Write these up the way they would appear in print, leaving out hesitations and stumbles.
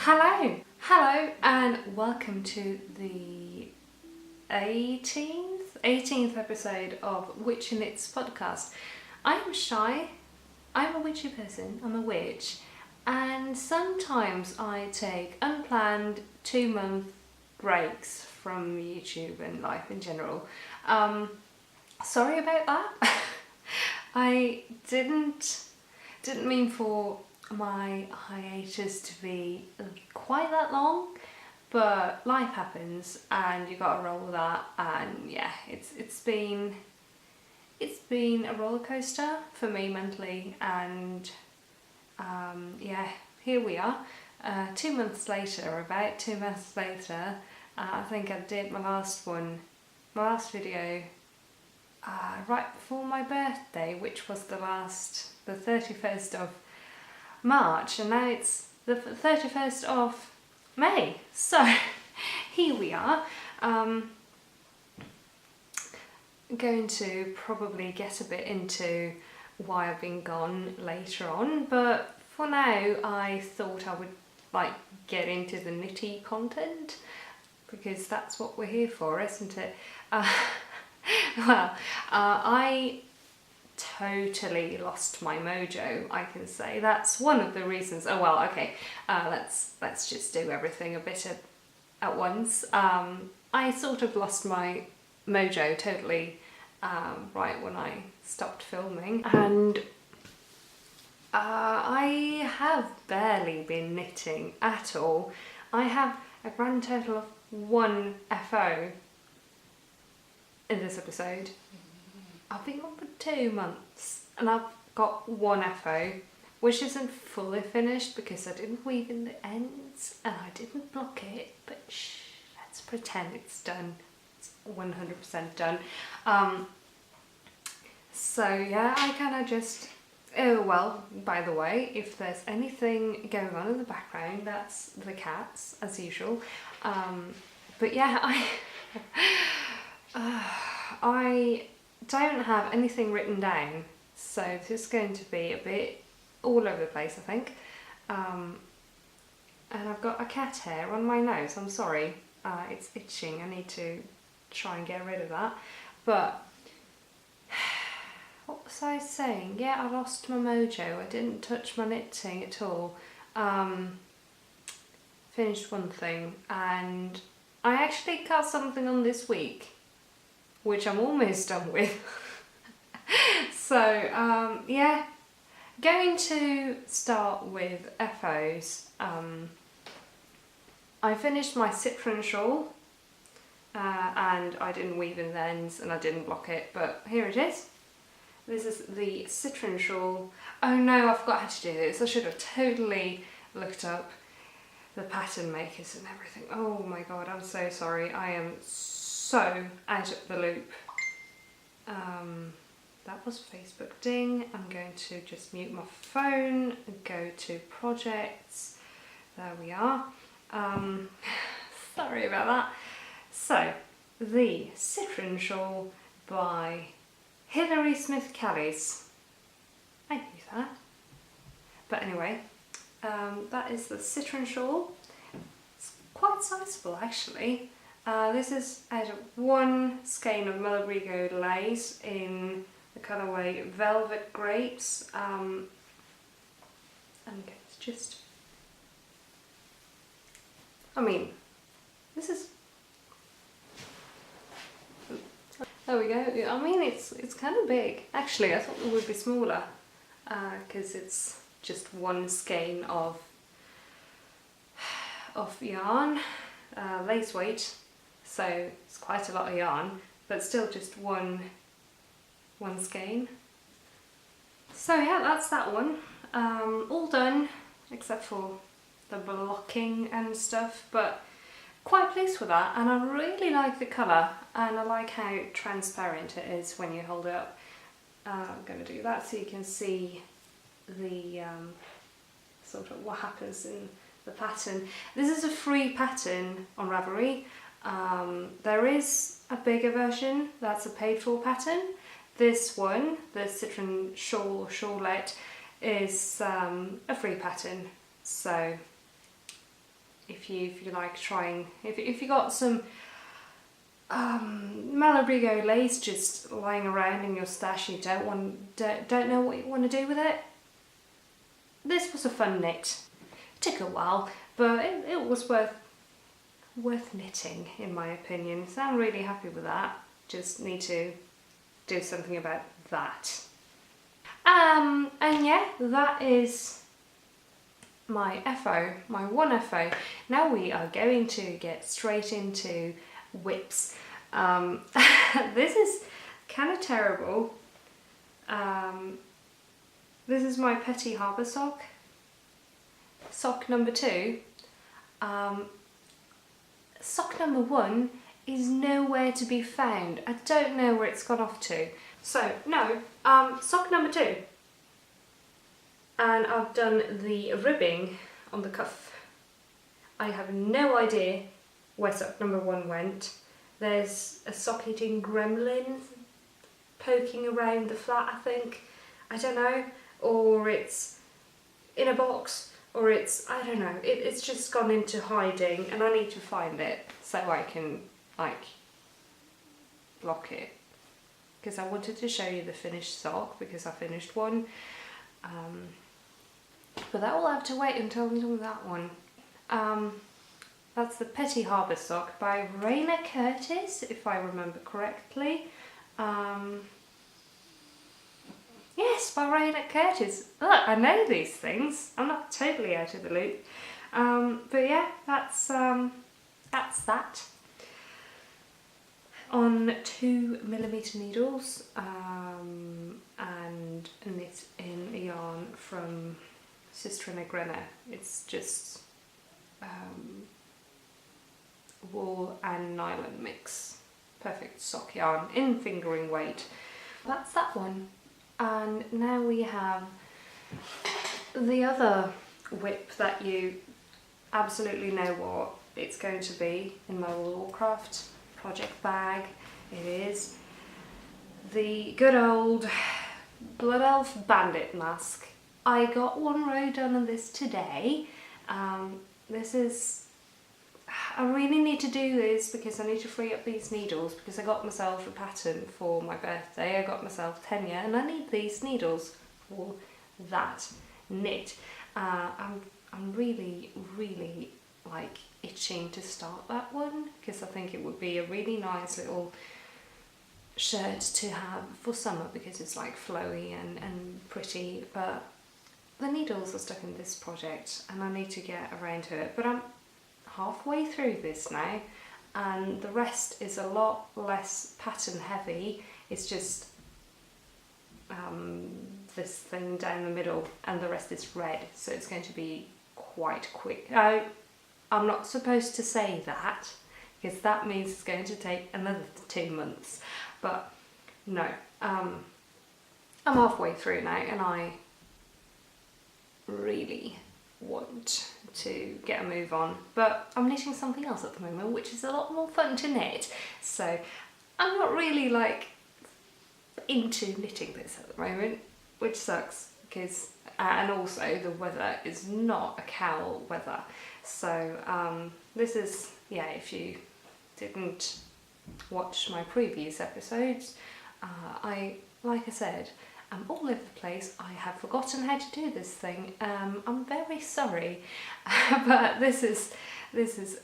Hello and welcome to the 18th episode of Witch and Its podcast. I'm shy, I'm a witchy person, I'm a witch, and sometimes I take unplanned 2-month breaks from YouTube and life in general. Sorry about that. I didn't mean for my hiatus to be quite that long, but life happens and you gotta roll with that. And yeah, it's been a roller coaster for me mentally, and yeah, here we are. 2 months later, about 2 months later, I think I did my last video right before my birthday, which was the 31st of March, and now it's the 31st of May, so here we are. Going to probably get a bit into why I've been gone later on, but for now I thought I would get into the nitty content, because that's what we're here for, isn't it? I totally lost my mojo, I can say. That's one of the reasons. Oh well, okay, let's just do everything a bit at once. I sort of lost my mojo totally right when I stopped filming, and I have barely been knitting at all. I have a grand total of 1 FO in this episode. I've been on for 2 months and I've got 1 FO, which isn't fully finished because I didn't weave in the ends and I didn't block it, but let's pretend it's done. It's 100% done. So yeah, I kind of just, oh well, by the way, if there's anything going on in the background, that's the cats as usual. But yeah, I don't have anything written down, so this is going to be a bit all over the place, I think. And I've got a cat hair on my nose, I'm sorry, it's itching, I need to try and get rid of that. But what was I saying? Yeah, I lost my mojo, I didn't touch my knitting at all. Finished one thing, and I actually got something on this week, which I'm almost done with. So yeah, going to start with FOs. I finished my Citron shawl, and I didn't weave in the ends and I didn't block it, but here it is. This is the Citron shawl. Oh no, I forgot how to do this. I should have totally looked up the pattern makers and everything. Oh my god, I'm so sorry. I am so out of the loop. That was Facebook ding. I'm going to just mute my phone and go to projects. There we are. Sorry about that. So, the Citron shawl by Hilary Smith Callis. I knew that. But anyway, that is the Citron shawl. It's quite sizable actually. This is out of 1 skein of Malabrigo lace in the colourway Velvet Grapes. And it's just, I mean, this is, there we go. I mean, it's kind of big. Actually, I thought it would be smaller because it's just 1 skein of yarn, lace weight. So it's quite a lot of yarn, but still just one skein. So yeah, that's that one. All done, except for the blocking and stuff, but quite pleased with that, and I really like the colour, and I like how transparent it is when you hold it up. I'm going to do that so you can see the sort of what happens in the pattern. This is a free pattern on Ravelry. There is a bigger version that's a paid for pattern. This one, the Citron shawl or shawlette, is a free pattern, so if you like trying, if you got some Malabrigo lace just lying around in your stash, you don't know what you want to do with it, this was a fun knit. It took a while, but it was worth knitting in my opinion, so I'm really happy with that. Just need to do something about that. And yeah, that is my FO, my one FO. Now we are going to get straight into whips. This is kind of terrible. This is my petty Harbour sock. Sock number 2. Sock number 1 is nowhere to be found. I don't know where it's gone off to. So, no, sock number 2. And I've done the ribbing on the cuff. I have no idea where sock number 1 went. There's a sock-eating gremlin poking around the flat, I think. I don't know. Or it's in a box. Or it's, I don't know. It's just gone into hiding and I need to find it so I can, like, block it. Because I wanted to show you the finished sock because I finished one. But that will have to wait until I'm done with that one. That's the Petty Harbour sock by Rayna Curtis, if I remember correctly. Yes, by Rayna Curtis. Look, I know these things. I'm not totally out of the loop. But yeah, that's that. On 2mm needles, and knit in yarn from Søstrene Grene. It's just wool and nylon mix. Perfect sock yarn in fingering weight. That's that one. And now we have the other whip that you absolutely know what it's going to be in my Woolcraft project bag. It is the good old Blood Elf Bandit Mask. I got one row done on this today. This is, I really need to do this because I need to free up these needles because I got myself a pattern for my birthday. I got myself Tegna and I need these needles for that knit. I'm really like itching to start that one because I think it would be a really nice little shirt to have for summer because it's like flowy and pretty, but the needles are stuck in this project and I need to get around to it. But I'm halfway through this now and the rest is a lot less pattern heavy. It's just this thing down the middle and the rest is red, so it's going to be quite quick. I'm not supposed to say that because that means it's going to take another 2 months, but no, I'm halfway through now and I really want to get a move on, but I'm knitting something else at the moment which is a lot more fun to knit, so I'm not really like into knitting this at the moment, which sucks because and also the weather is not a cowl weather, so this is, yeah, if you didn't watch my previous episodes, like I said, I'm all over the place. I have forgotten how to do this thing. I'm very sorry, but this is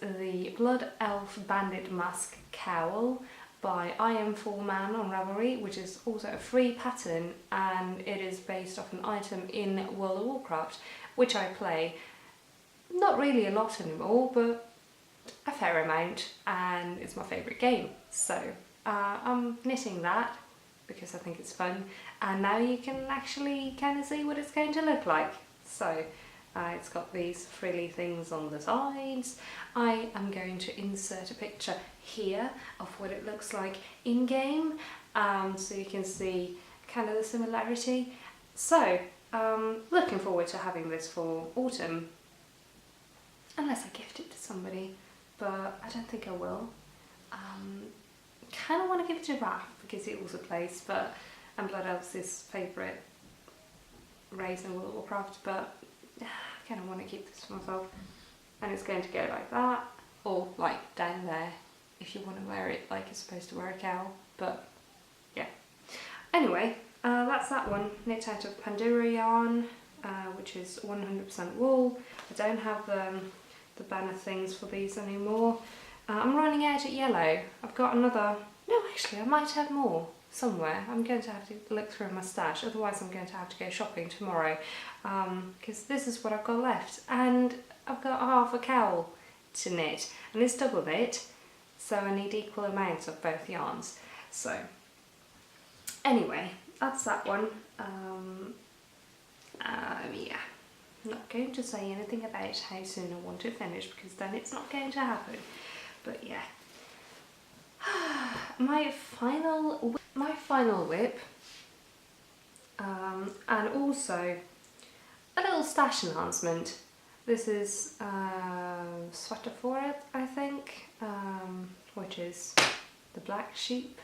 the Blood Elf Bandit Mask cowl by I Am Full Man on Ravelry, which is also a free pattern, and it is based off an item in World of Warcraft, which I play not really a lot anymore, but a fair amount, and it's my favourite game. So I'm knitting that because I think it's fun, and now you can actually kind of see what it's going to look like. So it's got these frilly things on the sides. I am going to insert a picture here of what it looks like in game, so you can see kind of the similarity. So looking forward to having this for autumn, unless I gift it to somebody, but I don't think I will. Kind of want to give it to Raph because he also plays, but and Blood Elf's his favourite race in World of Warcraft, but I kind of want to keep this for myself. and it's going to go like that, or like down there if you want to wear it like you're supposed to wear a cowl, but yeah. Anyway, that's that one, knit out of Panduro yarn, which is 100% wool. I don't have the banner things for these anymore. I'm running out at yellow. I've got another, no actually I might have more somewhere. I'm going to have to look through my stash, otherwise I'm going to have to go shopping tomorrow, because this is what I've got left, and I've got half a cowl to knit, and it's double knit, so I need equal amounts of both yarns. So anyway, that's that one. Yeah, I'm not going to say anything about how soon I want to finish, because then it's not going to happen. But yeah, my final whip, and also a little stash enhancement. This is Svarta Fåret, I think, which is the Black Sheep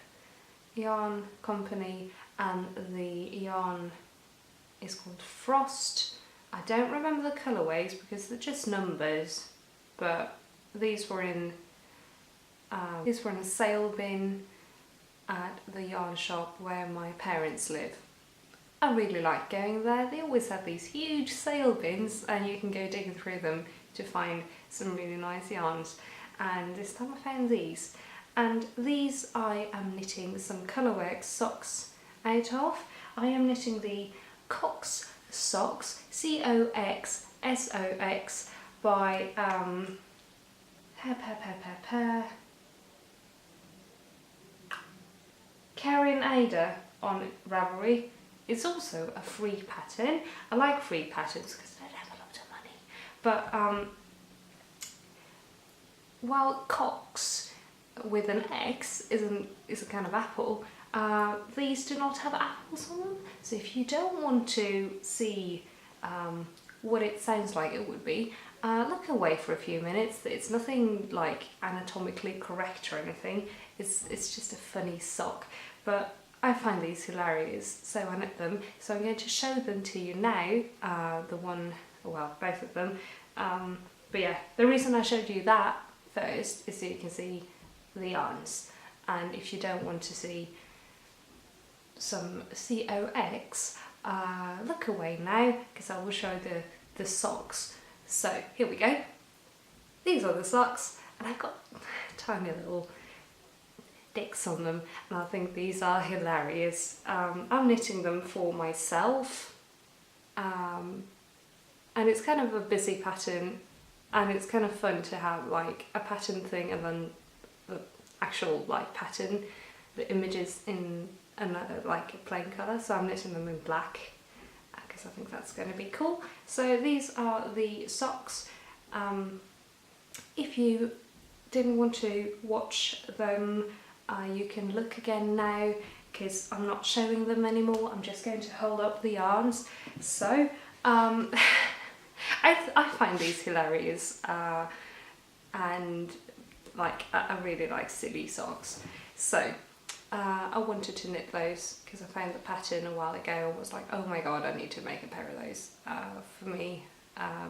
yarn company, and the yarn is called Frost. I don't remember the colourways because they're just numbers, but these were in a sale bin at the yarn shop where my parents live. I really like going there. They always have these huge sale bins and you can go digging through them to find some really nice yarns. And this time I found these. And these I am knitting some colourway socks out of. I am knitting the Cox Sox, Cox Sox, by Karin Aida on Ravelry. It's also a free pattern. I like free patterns because I don't have a lot of money. But while Cox with an X is a kind of apple, these do not have apples on them. So if you don't want to see what it sounds like it would be, look away for a few minutes. It's nothing like anatomically correct or anything. It's just a funny sock. But I find these hilarious, so I knit them. So I'm going to show them to you now, both of them. But yeah, the reason I showed you that first is so you can see the yarns. And if you don't want to see some COX, look away now, because I will show the socks. So here we go. These are the socks, and I've got tiny little dicks on them, and I think these are hilarious. I'm knitting them for myself, and it's kind of a busy pattern, and it's kind of fun to have like a pattern thing and then the actual like pattern, the images in another like a plain colour. So I'm knitting them in black because I think that's going to be cool. So these are the socks. If you didn't want to watch them, you can look again now, because I'm not showing them anymore. I'm just going to hold up the yarns. So I find these hilarious, and like I really like silly socks. So I wanted to knit those because I found the pattern a while ago and was like, oh my god, I need to make a pair of those for me.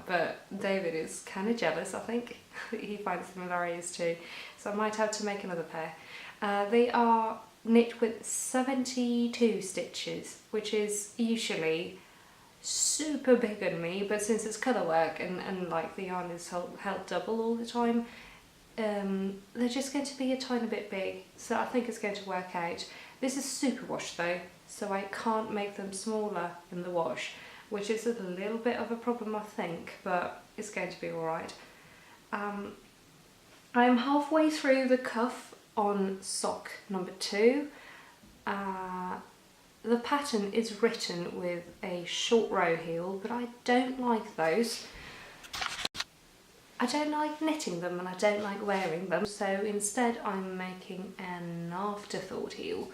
But David is kind of jealous, I think. He finds them hilarious too. So I might have to make another pair. They are knit with 72 stitches, which is usually super big on me, but since it's colour work and like the yarn is held double all the time, they're just going to be a tiny bit big, so I think it's going to work out. This is super wash though, so I can't make them smaller in the wash, which is a little bit of a problem I think, but it's going to be alright. I'm halfway through the cuff on sock number 2. The pattern is written with a short row heel, but I don't like those. I don't like knitting them and I don't like wearing them, so instead I'm making an afterthought heel,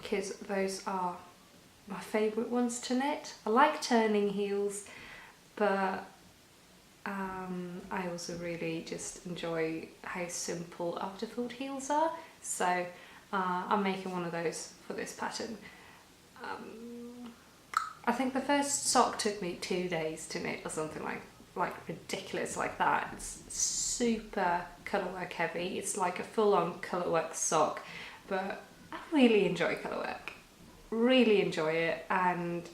because those are my favourite ones to knit. I like turning heels, but I also really just enjoy how simple afterthought heels are, so I'm making one of those for this pattern. I think the first sock took me 2 days to knit or something like like ridiculous like that. It's super colourwork heavy. It's like a full-on colourwork sock, but I really enjoy colourwork. Really enjoy it, and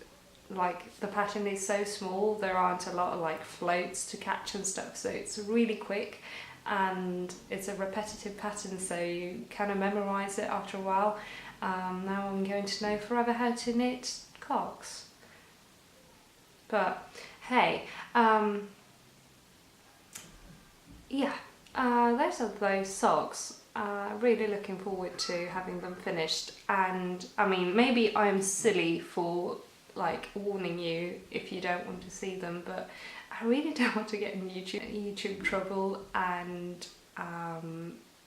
like the pattern is so small, there aren't a lot of like floats to catch and stuff, so it's really quick and it's a repetitive pattern, so you kind of memorise it after a while. Now I'm going to know forever how to knit Cox. But hey, yeah, those are those socks. Really looking forward to having them finished, and I mean, maybe I'm silly for like warning you if you don't want to see them, but I really don't want to get in YouTube trouble, and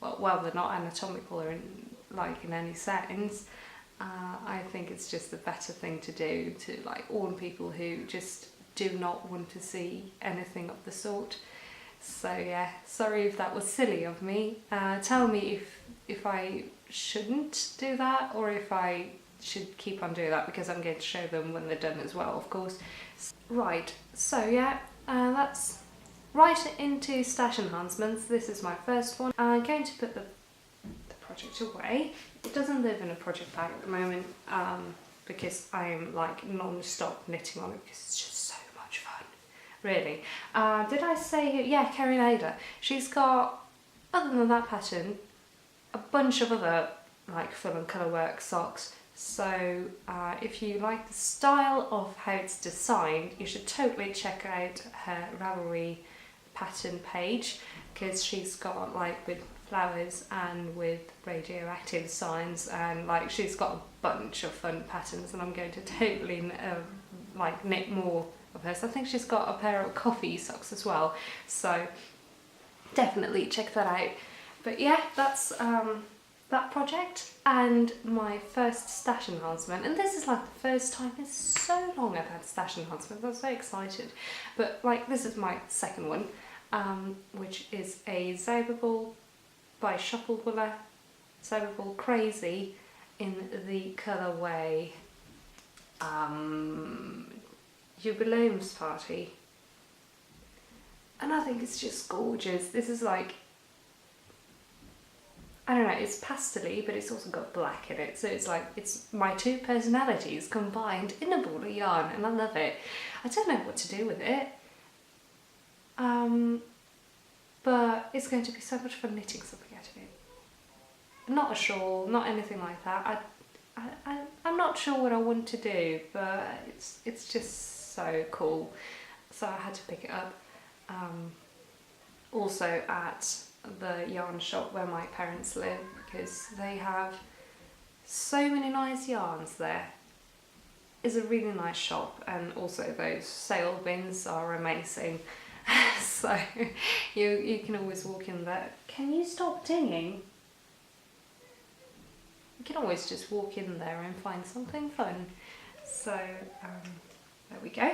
well, they're not anatomical or in any sense. I think it's just the better thing to do to like warn people who just do not want to see anything of the sort. So yeah, sorry if that was silly of me. Tell me if I shouldn't do that, or if I should keep on doing that, because I'm going to show them when they're done as well, of course. Right, so yeah, that's right into stash enhancements. This is my first one. I'm going to put the project away. It doesn't live in a project bag at the moment, because I'm like non-stop knitting on it, because it's just so much fun, really. Did I say, yeah, Karin Aida. She's got, other than that pattern, a bunch of other like full and colourwork socks. So if you like the style of how it's designed, you should totally check out her Ravelry pattern page, because she's got like with flowers and with radioactive signs, and like she's got a bunch of fun patterns, and I'm going to totally like knit more of hers. I think she's got a pair of coffee socks as well, so definitely check that out. But yeah, that's that project and my first stash enhancement, and this is like the first time in so long I've had stash enhancement. I'm so excited. But like, this is my second one, which is a Zauberball by Shufflewooler, Zauberball Crazy in the colourway Jubileums Party, and I think it's just gorgeous. This is like, I don't know, it's pastel-y, but it's also got black in it, so it's like, it's my two personalities combined in a ball of yarn, and I love it. I don't know what to do with it, but it's going to be so much fun knitting something out of it. Not a shawl, not anything like that. I'm not sure what I want to do, but it's just so cool, so I had to pick it up. Also at the yarn shop where my parents live, because they have so many nice yarns there. It's a really nice shop, and also those sale bins are amazing. So you can always walk in there. Can you stop dinging? You can always just walk in there and find something fun. So there we go.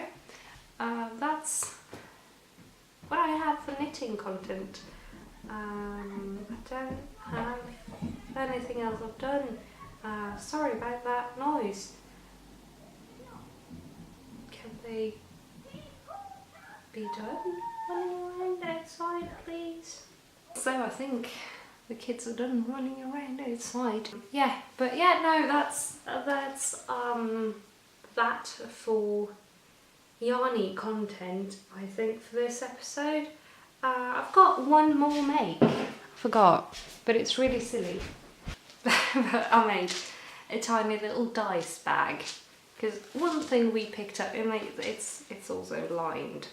That's what I have for knitting content. I don't have anything else I've done. Sorry about that noise. Can they be done running around outside, please? So I think the kids are done running around outside. Yeah, but yeah, no, that's that for yarny content, I think, for this episode. I've got one more make. I forgot, but it's really silly. But I made a tiny little dice bag, because one thing we picked up, it's also lined.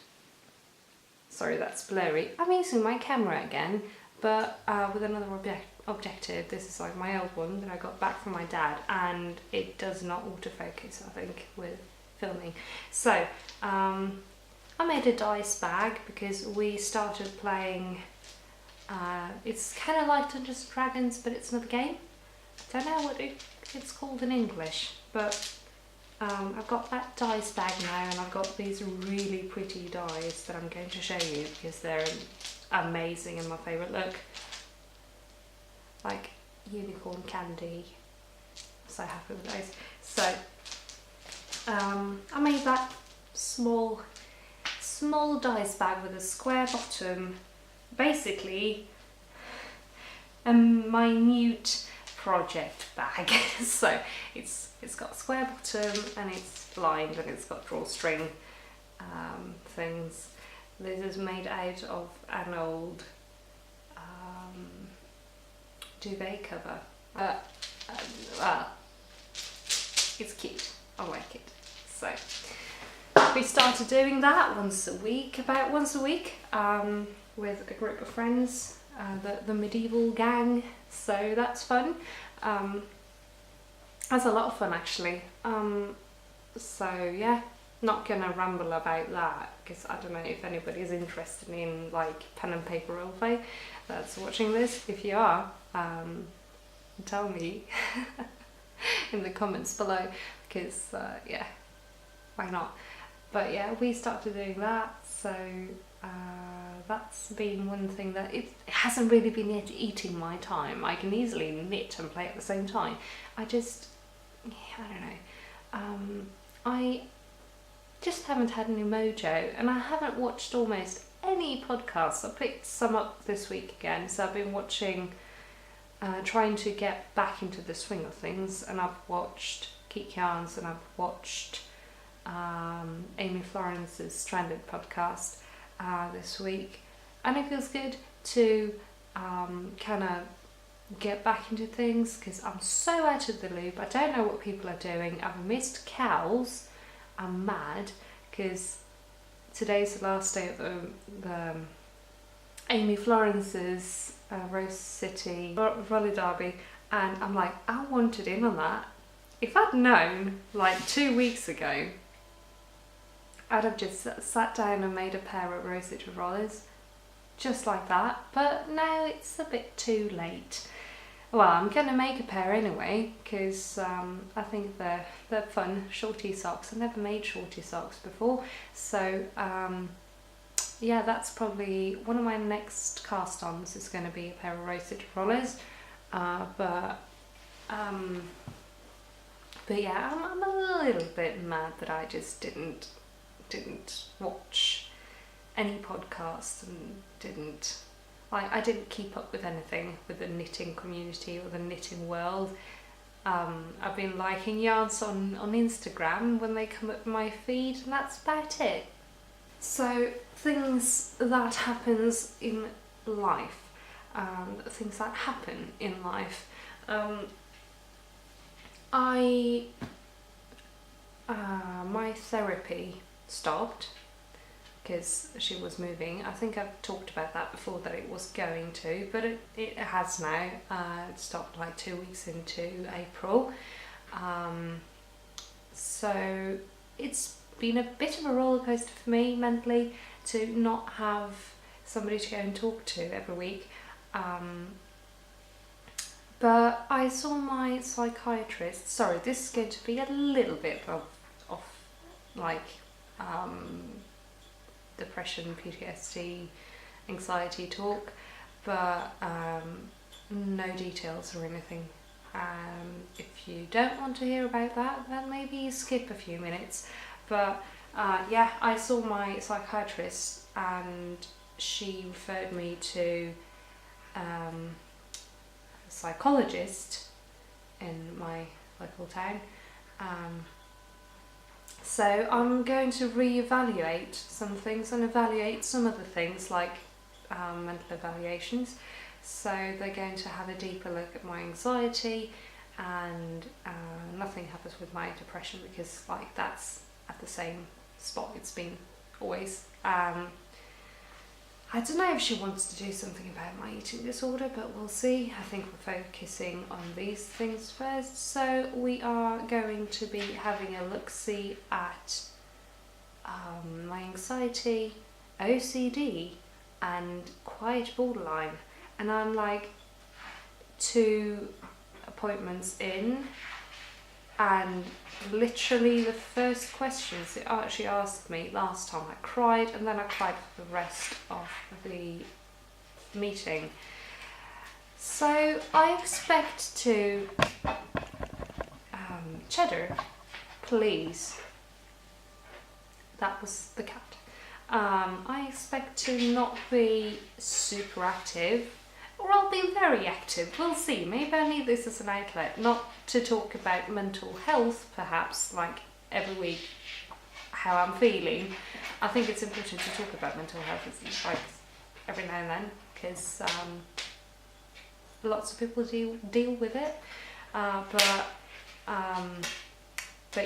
Sorry, that's blurry. I'm using my camera again, but with another objective. This is like my old one that I got back from my dad, and it does not autofocus, I think, with filming. So I made a dice bag because we started playing, it's kind of like Dungeons & Dragons, but it's another game. I don't know what it's called in English, but I've got that dice bag now, and I've got these really pretty dice that I'm going to show you because they're amazing and my favourite look. Like unicorn candy. So happy with those. So I made that small small dice bag with a square bottom, basically a minute project bag. So it's got a square bottom and it's lined and it's got drawstring things. This is made out of an old duvet cover. Well, it's cute. I like it. So we started doing that about once a week, with a group of friends, the medieval gang. So that's fun. That's a lot of fun actually. So yeah, not gonna ramble about that because I don't know if anybody's interested in like pen and paper roleplay that's watching this. If you are, tell me in the comments below, because yeah, why not? But yeah, we started doing that, so that's been one thing that it hasn't really been eating my time. I can easily knit and play at the same time. I don't know. I just haven't had any mojo, and I haven't watched almost any podcasts. I picked some up this week again, so I've been watching, trying to get back into the swing of things, and I've watched Geek Yarns and I've watched Amy Florence's Stranded podcast this week, and it feels good to kind of get back into things because I'm so out of the loop. I don't know what people are doing. I've missed cowls. I'm mad because today's the last day of the Amy Florence's Rose City roller derby, and I'm like, I wanted in on that. If I'd known like 2 weeks ago, I'd have just sat down and made a pair of Rose City rollers just like that, but now it's a bit too late. Well, I'm going to make a pair anyway because I think they're fun, shortie socks. I've never made shortie socks before, so yeah, that's probably one of my next cast-ons is going to be a pair of Rose City rollers, but yeah, I'm a little bit mad that I just didn't watch any podcasts and I didn't keep up with anything with the knitting community or the knitting world. I've been liking yarns on Instagram when they come up my feed, and that's about it. So things that happens in life, things that happen in life. My therapy stopped because she was moving. I think I've talked about that before, that it was going to, but it has now. It stopped like 2 weeks into April. So it's been a bit of a roller coaster for me mentally to not have somebody to go and talk to every week. But I saw my psychiatrist. Sorry, this is going to be a little bit of like depression, PTSD, anxiety talk, but no details or anything. If you don't want to hear about that, then maybe skip a few minutes. But yeah, I saw my psychiatrist and she referred me to a psychologist in my local town. So I'm going to reevaluate some things and evaluate some other things like mental evaluations. So they're going to have a deeper look at my anxiety, and nothing happens with my depression because like that's at the same spot it's been always. I don't know if she wants to do something about my eating disorder, but we'll see. I think we're focusing on these things first. So we are going to be having a look-see at my anxiety, OCD and quiet borderline. And I'm like 2 appointments in, and literally the first questions it actually asked me last time, I cried, and then I cried for the rest of the meeting. So I expect to cheddar, please. That was the cat. I expect to not be super active, or I'll be very active, we'll see. Maybe I need this as an outlet, not to talk about mental health perhaps, like every week, how I'm feeling. I think it's important to talk about mental health, like every now and then, because lots of people deal with it, but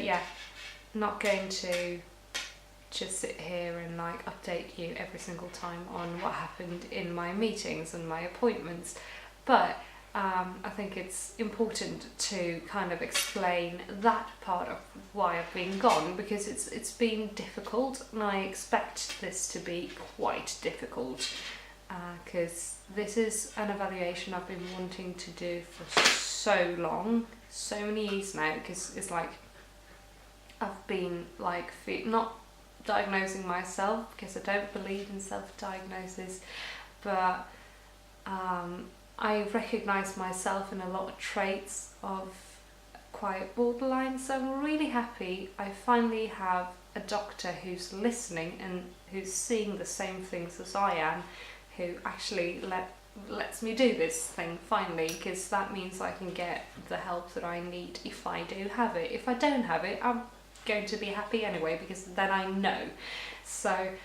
yeah, not going to just sit here and like update you every single time on what happened in my meetings and my appointments, but I think it's important to kind of explain that part of why I've been gone, because it's been difficult, and I expect this to be quite difficult, because this is an evaluation I've been wanting to do for so long, so many years now, because it's like I've been like not diagnosing myself, because I don't believe in self-diagnosis, but I recognise myself in a lot of traits of quite borderline, so I'm really happy I finally have a doctor who's listening and who's seeing the same things as I am, who actually lets me do this thing finally, because that means I can get the help that I need if I do have it. If I don't have it, I'm going to be happy anyway, because then I know. So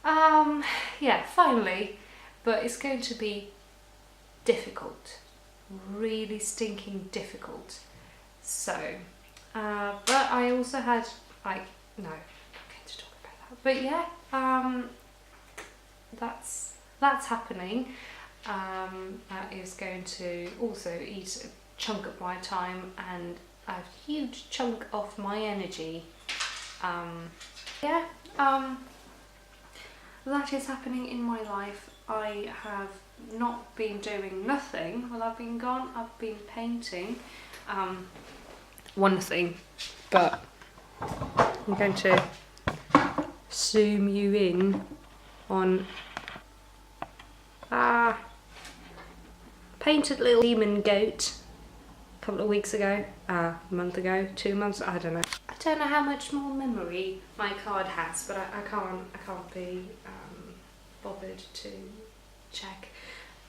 yeah, finally, but it's going to be difficult, really stinking difficult. So but I also had like, no, I'm not going to talk about that, but yeah, that's happening. That is going to also eat a chunk of my time and a huge chunk of my energy. Yeah, that is happening in my life. I have not been doing nothing while I've been gone. I've been painting one thing, but I'm going to zoom you in on painted little demon goat a couple of weeks ago, a month ago, 2 months, I don't know. I don't know how much more memory my card has, but I can't be bothered to check.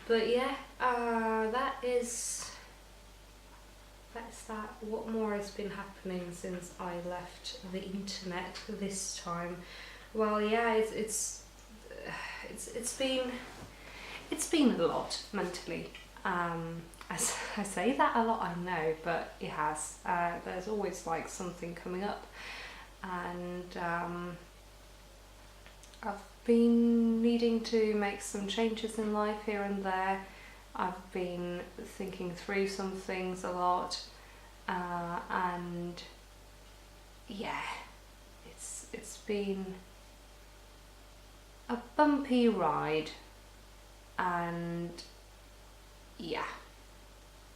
But yeah, that's that. What more has been happening since I left the internet this time? Well, yeah, it's been a lot mentally. As I say that a lot, I know, but it has. There's always like something coming up, and I've been needing to make some changes in life here and there. I've been thinking through some things a lot, and yeah, it's been a bumpy ride, and yeah,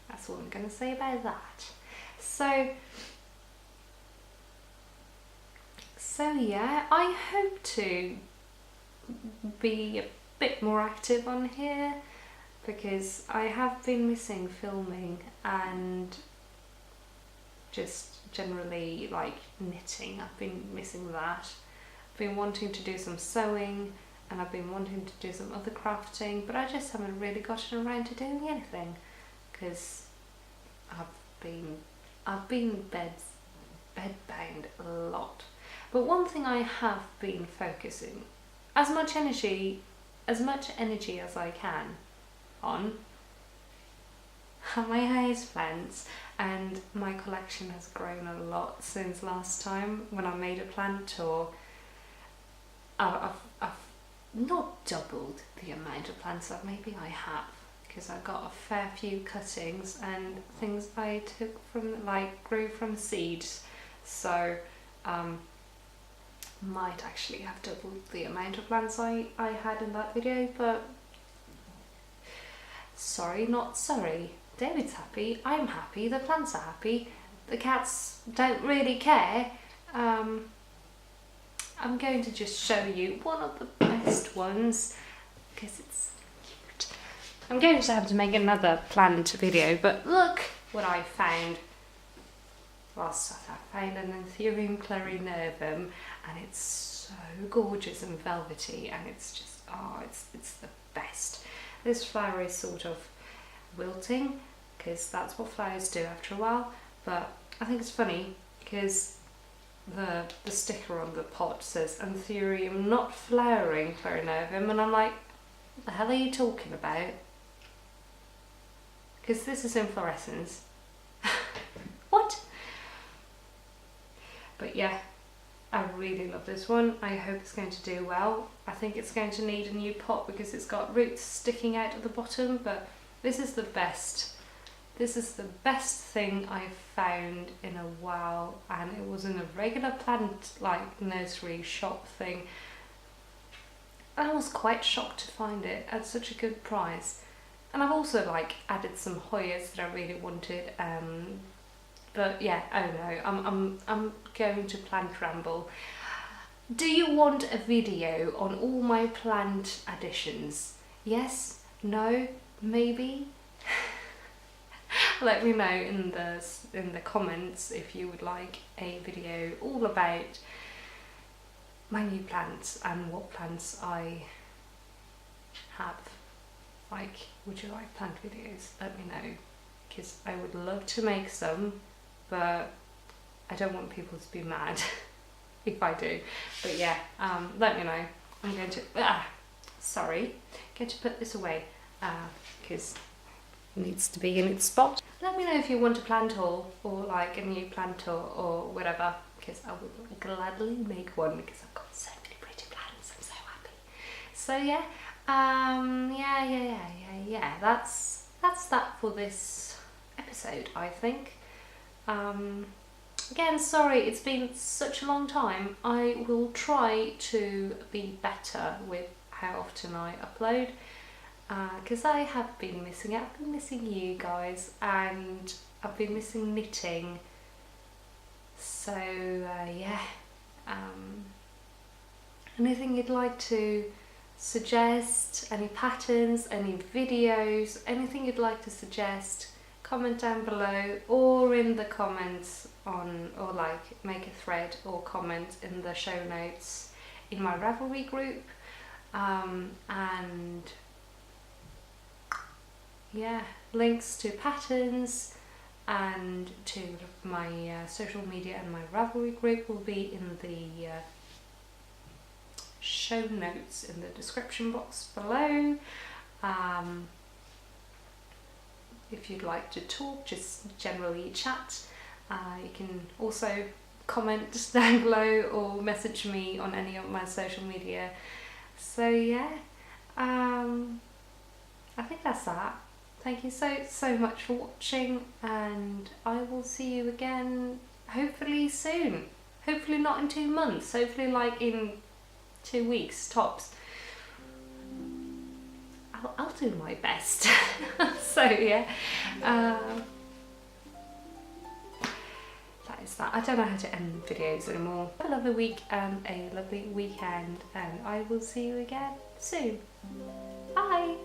that's all I'm going to say about that. So yeah, I hope to be a bit more active on here, because I have been missing filming and just generally like knitting. I've been missing that. I've been wanting to do some sewing, and I've been wanting to do some other crafting, but I just haven't really gotten around to doing anything, because I've been bedbound a lot. But one thing I have been focusing as much energy as I can on are my houseplants, and my collection has grown a lot since last time when I made a plant tour. I've not doubled the amount of plants that maybe I have, because I got a fair few cuttings and things I took from, like, grew from seeds, so might actually have doubled the amount of plants I had in that video, but sorry not sorry. David's happy, I'm happy, the plants are happy, the cats don't really care. I'm going to just show you one of the best ones, because it's cute. I'm going to have to make another plant video, but look what I found. last I found an Anthurium Clarinervum, and it's so gorgeous and velvety, and it's just, oh, it's the best. This flower is sort of wilting, because that's what flowers do after a while, but I think it's funny because the sticker on the pot says Anthurium not flowering Clarinervum, and I'm like, what the hell are you talking about? Because this is inflorescence. What? But yeah, I really love this one. I hope it's going to do well. I think it's going to need a new pot because it's got roots sticking out at the bottom, but this is the best. This is the best thing I've found in a while, and it was in a regular plant like nursery shop thing. I was quite shocked to find it at such a good price. And I've also like added some Hoyas that I really wanted, but yeah, I don't know, I'm going to plant ramble. Do you want a video on all my plant additions? Yes? No? Maybe? Let me know in the comments if you would like a video all about my new plants and what plants I have. Like, would you like plant videos? Let me know, because I would love to make some, but I don't want people to be mad if I do. But yeah, let me know. I'm going to going to put this away because it needs to be in its spot. Let me know if you want a plant haul or like a new plant or whatever, because I would gladly make one because I've got so many pretty plants. I'm so happy. So yeah, yeah. That's that for this episode, I think. Again, sorry, it's been such a long time. I will try to be better with how often I upload, because I have been missing out. I've been missing you guys, and I've been missing knitting. So yeah, anything you'd like to suggest, any patterns, any videos, anything you'd like to suggest, comment down below or in the comments or like make a thread or comment in the show notes in my Ravelry group, and yeah, links to patterns and to my social media and my Ravelry group will be in the show notes in the description box below. If you'd like to talk, just generally chat, you can also comment down below or message me on any of my social media. So yeah, I think that's that. Thank you so much for watching, and I will see you again hopefully soon. Hopefully not in 2 months, hopefully like in 2 weeks tops. I'll do my best. So yeah, that is that. I don't know how to end videos anymore. Have a lovely week and a lovely weekend, and I will see you again soon. Bye.